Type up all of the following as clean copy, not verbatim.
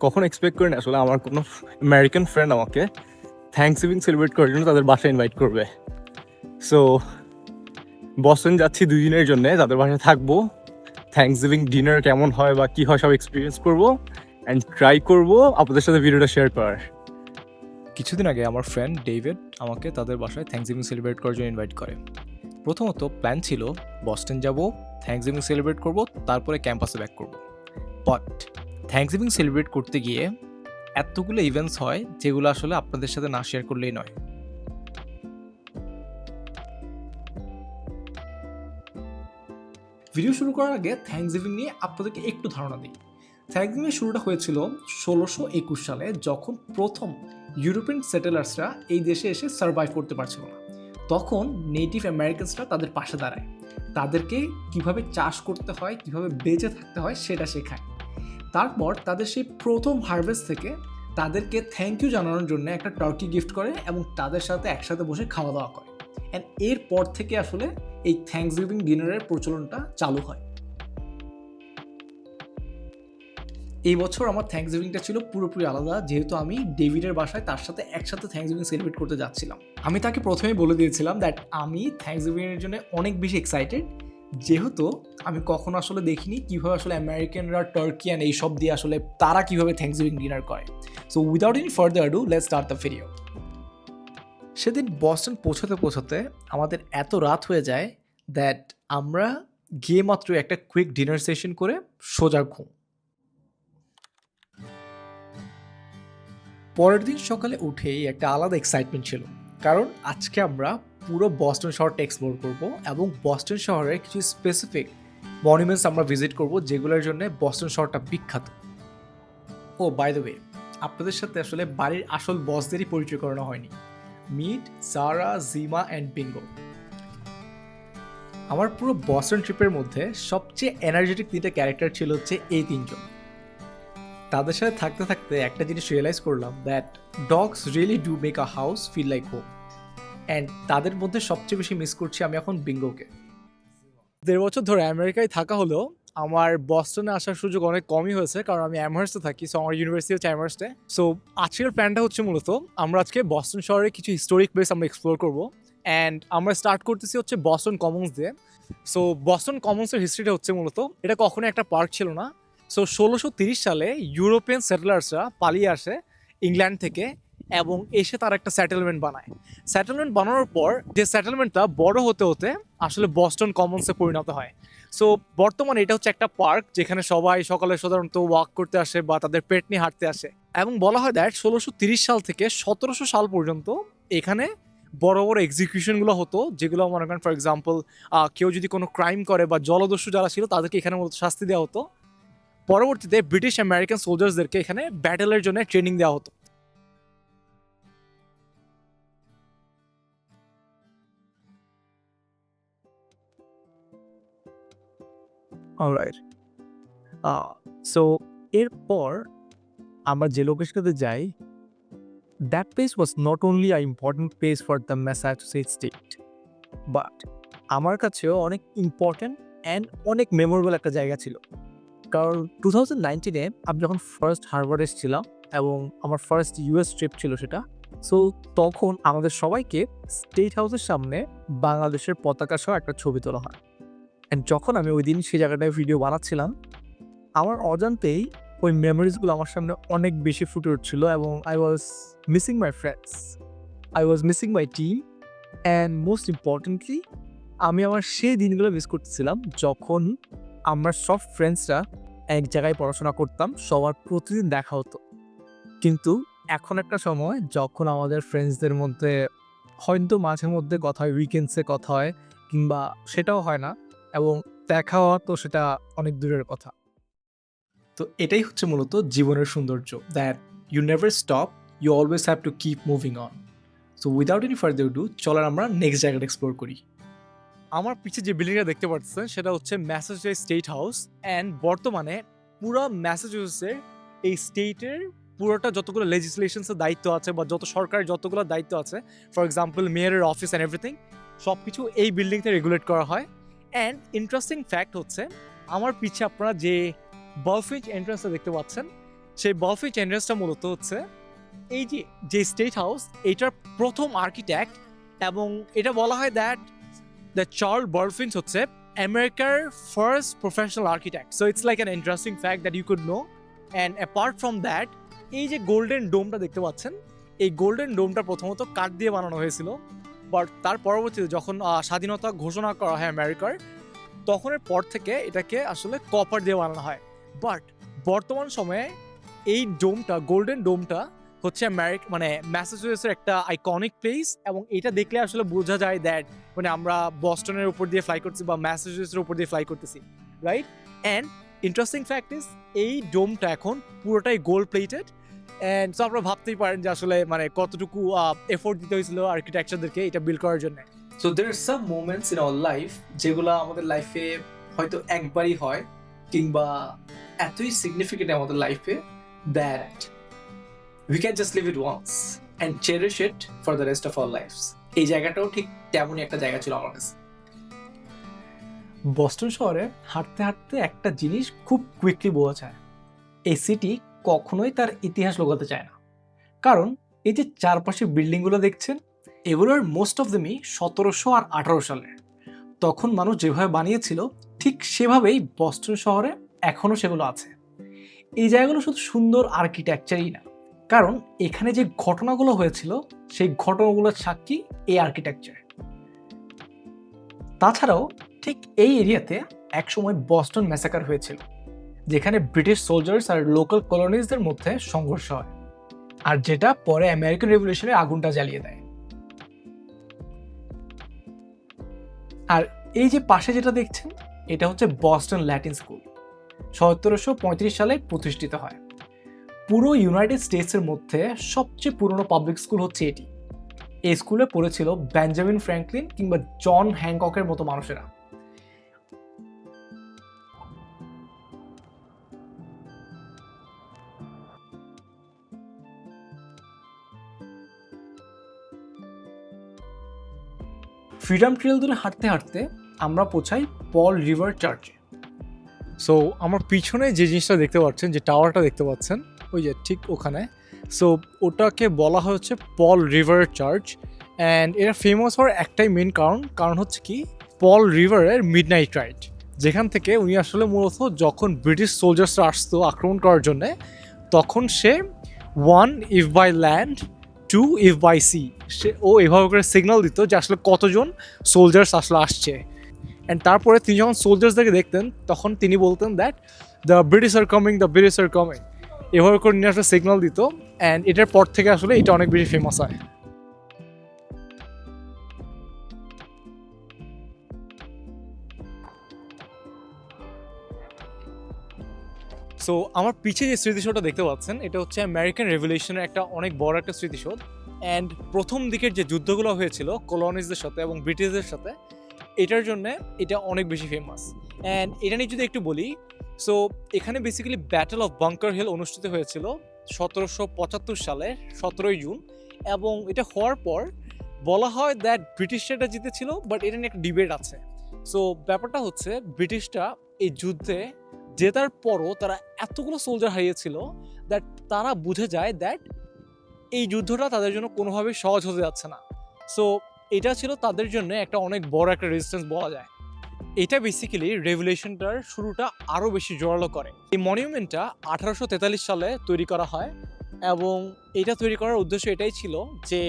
কখনো এক্সপেক্ট করিনি আসলে আমার কোনো আমেরিকান ফ্রেন্ড আমাকে থ্যাঙ্কসগিভিং সেলিব্রেট করার জন্য তাদের বাসায় ইনভাইট করবে। সো বস্টন যাচ্ছি 2 দিনের জন্য, তাদের বাসায় থাকবো। থ্যাঙ্কসগিভিং ডিনার কেমন হয় বা কী হয় সব এক্সপিরিয়েন্স করবো অ্যান্ড ট্রাই করবো আপনাদের সাথে ভিডিওটা শেয়ার করার। কিছুদিন আগে আমার ফ্রেন্ড ডেভিড আমাকে তাদের বাসায় থ্যাঙ্কসগিভিং সেলিব্রেট করার জন্য ইনভাইট করে। প্রথমত প্ল্যান ছিল বস্টন যাব, থ্যাঙ্কসগিভিং সেলিব্রেট করব, তারপরে ক্যাম্পাসে ব্যাক করব। বাট থ্যাঙ্কসগিভিং সেলিব্রেট করতে গিয়ে এতগুলো ইভেন্টস হয় যেগুলো আসলে আপনাদের সাথে না শেয়ার করলেই নয়। ভিডিও শুরু করার আগে থ্যাঙ্কসগিভিং নিয়ে আপনাদেরকে একটু ধারণা দিই। থ্যাঙ্কসগিভিং শুরুটা হয়েছিল 1621 সালে, যখন প্রথম ইউরোপিয়ান সেটেলার্সরা এই দেশে এসে সার্ভাইভ করতে পারছিল না। তখন নেটিভ আমেরিকানসরা তাদের পাশে দাঁড়ায়, তাদেরকে কিভাবে চাষ করতে হয়, কিভাবে বেঁচে থাকতে হয় সেটা শেখায়। তারপর তাদের সেই প্রথম হারভেস্ট থেকে তাদেরকে থ্যাংক ইউ জানানোর জন্য একটা টার্কি গিফট করে এবং তাদের সাথে একসাথে বসে খাওয়া দাওয়া করে। অ্যান্ড এরপর থেকে আসলে এই থ্যাঙ্কসগিভিং ডিনারের প্রচলনটা চালু হয়। এই বছর আমার থ্যাঙ্কসগিভিংটা ছিল পুরোপুরি আলাদা, যেহেতু আমি ডেভিডের বাসায় তার সাথে একসাথে থ্যাঙ্কসগিভিং সেলিব্রেট করতে যাচ্ছিলাম। আমি তাকে প্রথমেই বলে দিয়েছিলাম দ্যাট আমি থ্যাঙ্কসগিভিংয়ের জন্য অনেক বেশি এক্সাইটেড, যেহেতু আমি কখনো আসলে দেখিনি কীভাবে আসলে আমেরিকানরা টার্কি অ্যান্ড এইসব দিয়ে আসলে তারা কীভাবে থ্যাঙ্কসগিভিং ডিনার করে। So without any further ado, let's start the video. সেদিন বস্টন পৌঁছাতে পৌঁছাতে আমাদের এত রাত হয়ে যায় দ্যাট আমরা গিয়ে মাত্র একটা কুইক ডিনার সেশন করে সোজা ঘুম। পরের দিন সকালে উঠেই একটা আলাদা এক্সাইটমেন্ট ছিল, কারণ আজকে আমরা পুরো বস্টন শহরটা এক্সপ্লোর করব এবং বস্টন শহরের কিছু স্পেসিফিক মনুমেন্টস আমরা ভিজিট করব যেগুলোর জন্য বস্টন শহরটা বিখ্যাত। ও বাই দ্য ওয়ে, আপনাদের সাথে আসলে বাড়ির আসল বসদেরই পরিচয় করানো হয়নি। Meet Sara, Gemma and Bingo. আমার পুরো বস্টন ট্রিপের মধ্যে সবচেয়ে এনার্জেটিক 3টা ক্যারেক্টার ছিল হচ্ছে এই 3জন। তাদের সাথে থাকতে থাকতে একটা জিনিস রিয়েলাইজ করলাম that dogs really do make a house feel like home. And তাদের মধ্যে সবচেয়ে বেশি মিস করছি আমি এখন বিঙ্গোকে। 1.5 বছর ধরে আমেরিকায় থাকা হলেও আমার বস্টনে আসার সুযোগ অনেক কমই হয়েছে, কারণ আমি অ্যামহার্স্টে থাকি। সো আমার ইউনিভার্সিটি হচ্ছে অ্যামহার্স্টে। সো আজকের প্ল্যানটা হচ্ছে মূলত আমরা আজকে বস্টন শহরে কিছু হিস্টোরিক প্লেস আমরা এক্সপ্লোর করবো। অ্যান্ড আমরা স্টার্ট করতেছি হচ্ছে বস্টন কমন্স দিয়ে। সো বস্টন কমন্সের হিস্ট্রিটা হচ্ছে মূলত এটা কখনো একটা পার্ক ছিল না। সো 1630 সালে ইউরোপিয়ান সেটেলার্সরা পালিয়ে আসে ইংল্যান্ড থেকে এবং এসে তারা একটা সেটেলমেন্ট বানায়। সেটেলমেন্ট বানানোর পর যে সেটেলমেন্টটা বড় হতে হতে আসলে বস্টন কমন্সে পরিণত হয়। সো বর্তমানে এটা হচ্ছে একটা পার্ক যেখানে সবাই সকালে সাধারণত ওয়াক করতে আসে বা তাদের পেট নিয়ে হাঁটতে আসে। এবং বলা হয় দ্যাট 1630 সাল থেকে 1700 সাল পর্যন্ত এখানে বড় বড় এক্সিকিউশনগুলো হতো, যেগুলো মনে করেন ফর এক্সাম্পল কেউ যদি কোনো ক্রাইম করে বা জলদস্যু যারা ছিল তাদেরকে এখানে মূলত শাস্তি দেওয়া হতো। পরবর্তীতে ব্রিটিশ আমেরিকান সোলজার্সদেরকে এখানে ব্যাটেলের জন্য ট্রেনিং দেওয়া হতো। অলরাইট। সো এরপর আমরা যে লোকেশনটাতে যাই, that place was not only a important place for the Massachusetts state, but আমার কাছেও অনেক ইম্পর্টেন্ট অ্যান্ড অনেক মেমোরেবল একটা জায়গা ছিল। কারণ 2019-এ আমি যখন ফার্স্ট হার্ভার্ড এসেছিলাম এবং আমার ফার্স্ট ইউএস ট্রিপ ছিল সেটা। সো তখন আমাদের সবাইকে স্টেট হাউসের সামনে বাংলাদেশের পতাকা সহ একটা ছবি তোলা হয়। অ্যান্ড যখন আমি ওই দিন সেই জায়গাটায় ভিডিও বানাচ্ছিলাম, আমার অজান্তেই ওই মেমোরিজগুলো আমার সামনে অনেক বেশি ফুটে উঠছিল এবং I was missing my friends, I was missing my team, and most importantly আমি আমার সেই দিনগুলো মিস করতেছিলাম যখন আমরা সব ফ্রেন্ডসরা এক জায়গায় পড়াশোনা করতাম, সবার প্রতিদিন দেখা হতো। কিন্তু এখন একটা সময় যখন আমাদের ফ্রেন্ডসদের মধ্যে হয়তো মাঝে মধ্যে কথা হয়, উইকেন্ডসে কথা হয় কিংবা সেটাও হয় না, এবং দেখা হওয়া তো সেটা অনেক দূরের কথা। তো এটাই হচ্ছে মূলত জীবনের সৌন্দর্য, that you never stop, you always have to keep moving on. So without any further do, চলেন আমরা নেক্সট জায়গাটা এক্সপ্লোর করি। আমার পিছে যে বিল্ডিংটা দেখতে পাচ্ছেন সেটা হচ্ছে ম্যাসাচুসেটস স্টেট হাউস। অ্যান্ড বর্তমানে পুরো ম্যাসাচুসেটসের এই স্টেটের পুরোটা যতগুলো লেজিসলেশনসের দায়িত্ব আছে বা যত সরকারের যতগুলো দায়িত্ব আছে, ফর এক্সাম্পল মেয়রের অফিস অ্যান্ড এভরিথিং, সব কিছু এই বিল্ডিংতে রেগুলেট করা হয়। অ্যান্ড ইন্টারেস্টিং ফ্যাক্ট হচ্ছে আমার পিছে আপনারা যে বালফিঞ্চ এন্ট্রান্সটা দেখতে পাচ্ছেন, সেই বলফিচ এন্ট্রান্সটা মূলত হচ্ছে এই যে স্টেট হাউস, এটার প্রথম আর্কিটেক্ট, এবং এটা বলা হয় দ্যাট দ্য চার্লস বলফিঞ্চ হচ্ছে আমেরিকার first professional architect. So it's like an interesting fact that you could know. And apart from that, এই যে গোল্ডেন ডোমটা দেখতে পাচ্ছেন, এই গোল্ডেন ডোমটা প্রথমত কাঠ দিয়ে বানানো হয়েছিল, বাট তার পরবর্তীতে যখন স্বাধীনতা ঘোষণা করা হয় আমেরিকার, তখনের পর থেকে এটাকে আসলে কপার দিয়ে বানানো হয়। বাট বর্তমান সময়ে এই ডোমটা, গোল্ডেন ডোমটা হচ্ছে মানে ম্যাসাচুসেটসের একটা আইকনিক প্লেস, এবং এটা দেখলে আসলে বোঝা যায় দ্যাট মানে আমরা বস্টনের উপর দিয়ে ফ্লাই করতেছি বা ম্যাসাচুসেটসের উপর দিয়ে ফ্লাই করতেছি, right? And interesting fact is এই ডোমটা এখন পুরোটাই গোল্ড প্লেটেড। অ্যান্ড সো আপনারা ভাবতেই পারেন যে আসলে মানে কতটুকু এফোর্ট দিতে হয়েছিল আর্কিটেকচারদেরকে এটা বিল্ড করার জন্য। So there are some moments in our life যেগুলো আমাদের লাইফে হয়তো একবারই হয়, কিংবা এতই সিগনিফিকেন্ট আমাদের লাইফে that we can just live it once and cherish it for the rest of our lives. এই জায়গাটাও ঠিক তেমনই একটা জায়গা ছিল আমার কাছে। বস্টন শহরে হাঁটতে হাঁটতে একটা জিনিস খুব কুইকলি বোঝা যায়, এই সিটি কখনোই তার ইতিহাস লুকাতে চায় না। কারণ এই যে চারপাশে বিল্ডিংগুলো দেখছেন, এগুলোর মোস্ট অফ দেমই 1700 আর 1800 সালের। তখন মানুষ যেভাবে বানিয়েছিল ঠিক সেভাবেই বস্টন শহরে এখনও সেগুলো আছে। এই জায়গাগুলো শুধু সুন্দর আর্কিটেকচারই না, কারণ এখানে যে ঘটনাগুলো হয়েছিল সেই ঘটনাগুলোর সাক্ষী এই আর্কিটেকচার। তাছাড়াও ঠিক এই এরিয়াতে একসময় বস্টন ম্যাসাকার হয়েছিল, যেখানে ব্রিটিশ সোলজার্স আর লোকাল কলোনিজদের মধ্যে সংঘর্ষ হয়, আর যেটা পরে আমেরিকান রেভলিউশনে আগুনটা জ্বালিয়ে দেয়। আর এই যে পাশে যেটা দেখছেন, এটা হচ্ছে বস্টন ল্যাটিন স্কুল, 1735 সালে প্রতিষ্ঠিত হয়। পুরো ইউনাইটেড স্টেটসের মধ্যে সবচেয়ে পুরনো পাবলিক স্কুল হচ্ছে এটি। এই স্কুলে পড়েছিল বেঞ্জামিন ফ্র্যাঙ্কলিন কিংবা জন হ্যানককের মতো মানুষেরা। ফ্রিডম ট্রেল ধরে হাঁটতে হাঁটতে আমরা পৌঁছাই পল রিভার চার্চে। সো আমার পিছনে যে জিনিসটা দেখতে পাচ্ছেন, যে টাওয়ারটা দেখতে পাচ্ছেন, ওই যে ঠিক ওখানে, সো ওটাকে বলা হচ্ছে পল রিভার চার্চ। অ্যান্ড এটা ফেমাস হওয়ার একটাই মেন কারণ হচ্ছে কি, পল রিভারের মিডনাইট রাইড, যেখান থেকে উনি আসলে মূলত যখন ব্রিটিশ সোলজার্সরা আসতো আক্রমণ করার জন্যে, তখন সে 1 if by land 2 if by sea, ও এভাবে করে সিগন্যাল দিত যে আসলে কতজন সোলজার্স আসলে আসছে। অ্যান্ড তারপরে তিনি যখন সোলজার্সদেরকে দেখতেন, তখন তিনি বলতেন that the British are coming, the British are coming, এভাবে করে নিয়ে আসলে সিগন্যাল দিত। অ্যান্ড এটার পর থেকে আসলে এটা অনেক বেশি ফেমাস হয়। সো আমার পিছে যে স্মৃতিসৌধটা দেখতে পাচ্ছেন, এটা হচ্ছে আমেরিকান রেভলিউশনের একটা অনেক বড় একটা স্মৃতিসৌধ। অ্যান্ড প্রথম দিকের যে যুদ্ধগুলো হয়েছিল কলোনিজদের সাথে এবং ব্রিটিশদের সাথে, এটার জন্য এটা অনেক বেশি ফেমাস। অ্যান্ড এটা নিয়ে যদি একটু বলি, সো এখানে basically battle of Bunker Hill অনুষ্ঠিত হয়েছিল 1775 সালে 17 জুন। এবং এটা হওয়ার পর বলা হয় দ্যাট ব্রিটিশরা এটা জিতেছিল, বাট এটা নিয়ে একটা ডিবেট আছে। সো ব্যাপারটা হচ্ছে, ব্রিটিশরা এই যুদ্ধে জেতার পরও তারা এতগুলো সোলজার হারিয়েছিল দ্যাট তারা বুঝে যায় দ্যাট এই যুদ্ধটা তাদের জন্য কোনোভাবেই সহজ হতে যাচ্ছে না। সো এটা ছিল তাদের জন্য একটা অনেক বড় একটা রেজিস্ট্যান্স বলা যায়। এটা বেসিক্যালি রেভলিউশনটার শুরুটা আরও বেশি জোরালো করে। এই মনিউমেন্টটা 1843 সালে তৈরি করা হয়, এবং এটা তৈরি করার উদ্দেশ্য এটাই ছিল যে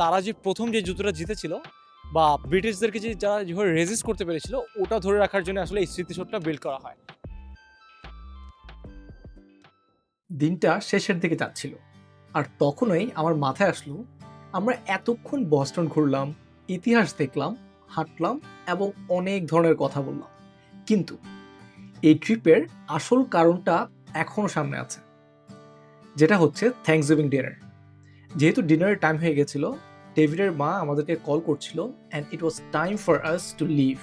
তারা যে প্রথম যে যুদ্ধটা জিতেছিল বা ব্রিটিশদেরকে যে যারা যেভাবে রেজিস্ট করতে পেরেছিল, ওটা ধরে রাখার জন্য আসলে এই স্মৃতিসৌধটা বিল্ড করা হয়। দিনটা শেষের দিকে যাচ্ছিল, আর তখনই আমার মাথায় আসলো, আমরা এতক্ষণ বস্টন ঘুরলাম, ইতিহাস দেখলাম, হাঁটলাম এবং অনেক ধরনের কথা বললাম, কিন্তু এই ট্রিপের আসল কারণটা এখনও সামনে আছে, যেটা হচ্ছে থ্যাঙ্কসগিভিং ডিনার। যেহেতু ডিনারের টাইম হয়ে গেছিল, ডেভিডের মা আমাদেরকে কল করছিল, and it was time for us to leave.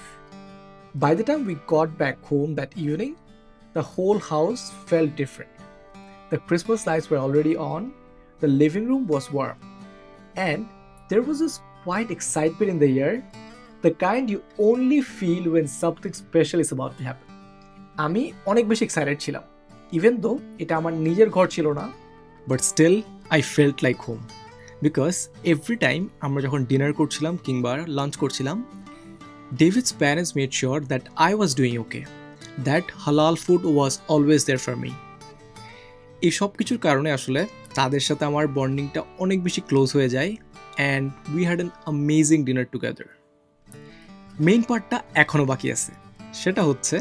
By the time we got back home that evening, the whole house felt different. The Christmas lights were already on, the living room was warm, and there was this quiet excitement in the air, the kind you only feel when something special is about to happen. আমি অনেক বেশি excited ছিলাম, even though এটা আমার নিজের ঘর ছিল না, but still I felt like home, because every time আমরা যখন ডিনার করছিলাম কিংবা লাঞ্চ করছিলাম, David's parents made sure that I was doing okay, that halal food was always there for me. এই সব কিছুর কারণে আসলে তাদের সাথে আমার বন্ডিংটা অনেক বেশি ক্লোজ হয়ে যায়, and we had an amazing dinner together. Main পার্টটা এখনও বাকি আছে, সেটা হচ্ছে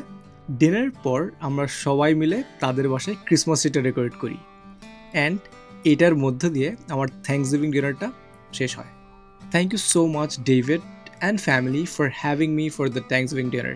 ডিনারের পর আমরা সবাই মিলে তাদের বাসায় ক্রিসমাস ট্রিটা ডেকোরেট করি, অ্যান্ড এটার মধ্য দিয়ে আমার থ্যাঙ্কসগিভিং ডিনারটা শেষ হয়। Thank you so much David and family for having me for the Thanksgiving dinner.